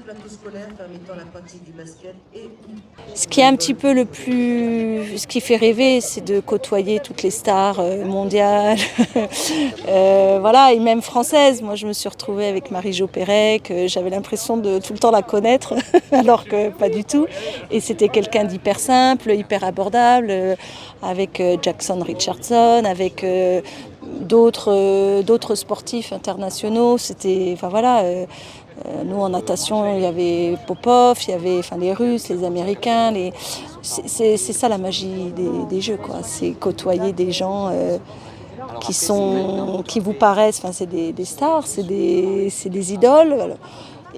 plateau scolaire permettant la pratique du basket et Ce qui est un petit peu ce qui fait rêver, c'est de côtoyer toutes les stars mondiales, voilà, et même françaises. Moi, je me suis retrouvée avec Marie-Jo Pérec, j'avais l'impression de tout le temps la connaître, alors que pas du tout. Et c'était quelqu'un d'hyper simple, hyper abordable, avec Jackson Richardson, avec d'autres sportifs internationaux. C'était, enfin voilà. Nous, en natation, il y avait Popov, il y avait les Russes, les Américains. C'est ça la magie des Jeux, quoi. C'est côtoyer des gens qui vous paraissent, c'est des stars, c'est des idoles. Voilà.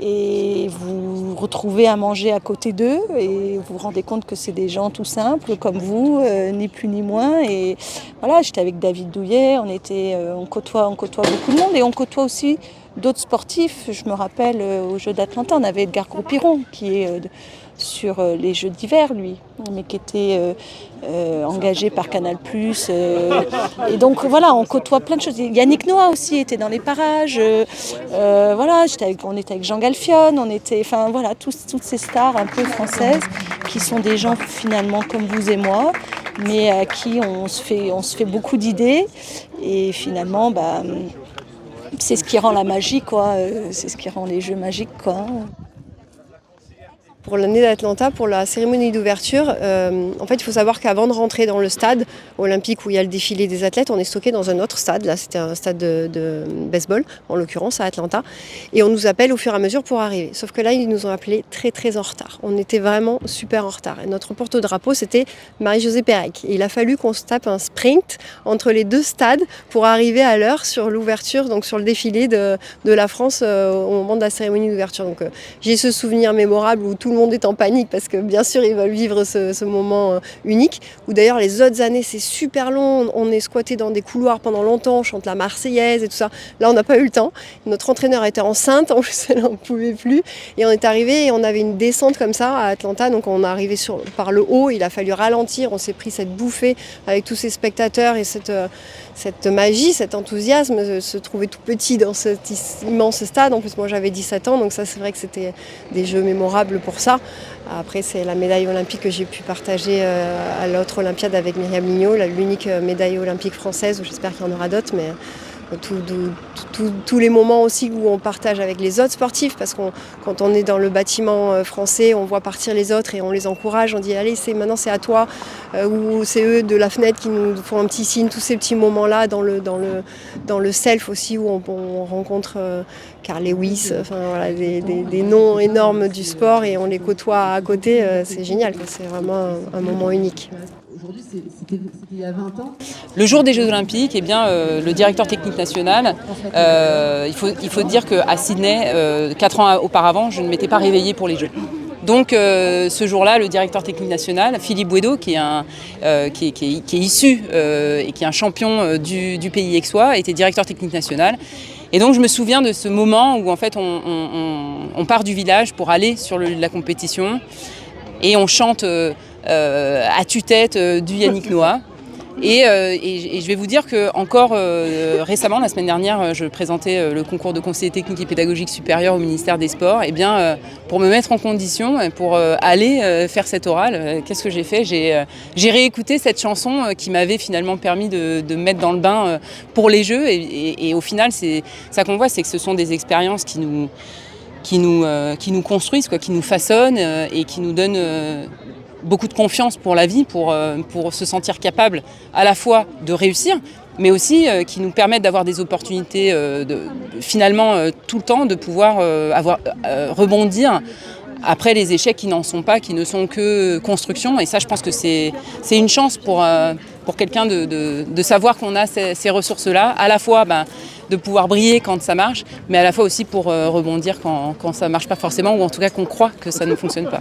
Et vous vous retrouvez à manger à côté d'eux et vous vous rendez compte que c'est des gens tout simples comme vous, ni plus ni moins. Et voilà, j'étais avec David Douillet, on côtoie beaucoup de monde et on côtoie aussi d'autres sportifs. Je me rappelle aux Jeux d'Atlanta, on avait Edgar Groupiron qui est sur les Jeux d'hiver, lui, mais qui était engagé par Canal+. Et donc voilà, on côtoie plein de choses. Yannick Noah aussi était dans les parages. Voilà, on était avec Jean Galfione, voilà, toutes ces stars un peu françaises qui sont des gens finalement comme vous et moi, mais à qui on se fait beaucoup d'idées. Et finalement, c'est ce qui rend la magie, quoi. C'est ce qui rend les Jeux magiques, quoi. Pour l'année d'Atlanta, pour la cérémonie d'ouverture, en fait, il faut savoir qu'avant de rentrer dans le stade olympique où il y a le défilé des athlètes, on est stocké dans un autre stade. Là, c'était un stade de baseball, en l'occurrence à Atlanta. Et on nous appelle au fur et à mesure pour arriver. Sauf que là, ils nous ont appelés très, très en retard. On était vraiment super en retard. Et notre porte-drapeau, c'était Marie-Josée Pérec. Et il a fallu qu'on se tape un sprint entre les deux stades pour arriver à l'heure sur l'ouverture, donc sur le défilé de la France au moment de la cérémonie d'ouverture. Donc, j'ai ce souvenir mémorable où tout le monde est en panique parce que bien sûr ils veulent vivre ce moment unique, où d'ailleurs les autres années c'est super long, on est squatté dans des couloirs pendant longtemps, on chante la Marseillaise et tout ça. Là on n'a pas eu le temps, notre entraîneur était enceinte, en plus elle n'en pouvait plus et on est arrivé et on avait une descente comme ça à Atlanta, donc on est arrivé par le haut, il a fallu ralentir, on s'est pris cette bouffée avec tous ces spectateurs et cette magie, cet enthousiasme, se trouver tout petit dans cet immense stade. En plus moi j'avais 17 ans, donc ça c'est vrai que c'était des jeux mémorables pour ça. Après c'est la médaille olympique que j'ai pu partager à l'autre Olympiade avec Myriam Lignot, l'unique médaille olympique française, j'espère qu'il y en aura d'autres, mais tous les moments aussi où on partage avec les autres sportifs, parce que quand on est dans le bâtiment français, on voit partir les autres et on les encourage, on dit allez maintenant c'est à toi, ou c'est eux de la fenêtre qui nous font un petit signe, tous ces petits moments-là dans le self aussi où on rencontre Carl Lewis, voilà, des noms énormes du sport et on les côtoie à côté, c'est génial, c'est vraiment un moment unique. aujourd'hui c'était il y a 20 ans. Le jour des Jeux Olympiques, le directeur technique national, il faut dire qu'à Sydney, 4 ans auparavant, je ne m'étais pas réveillée pour les Jeux. Donc ce jour-là, le directeur technique national, Philippe Bouedo, qui est issu et qui est un champion du pays aixois, était directeur technique national. Et donc je me souviens de ce moment où en fait on part du village pour aller sur la compétition et on chante à tue-tête du Yannick Noah. Et je vais vous dire que encore récemment, la semaine dernière, je présentais le concours de conseiller technique et pédagogique supérieur au ministère des Sports. Et bien, pour me mettre en condition, pour aller faire cette orale, qu'est-ce que j'ai fait ? J'ai réécouté cette chanson qui m'avait finalement permis de me mettre dans le bain pour les Jeux. Et au final, c'est ça qu'on voit, c'est que ce sont des expériences qui nous construisent, quoi, qui nous façonnent et qui nous donnent beaucoup de confiance pour la vie, pour se sentir capable à la fois de réussir, mais aussi qui nous permettent d'avoir des opportunités finalement tout le temps, de pouvoir rebondir après les échecs qui n'en sont pas, qui ne sont que construction. Et ça, je pense que c'est une chance pour quelqu'un de savoir qu'on a ces ressources-là, à la fois de pouvoir briller quand ça marche, mais à la fois aussi pour rebondir quand ça ne marche pas forcément, ou en tout cas qu'on croit que ça ne fonctionne pas.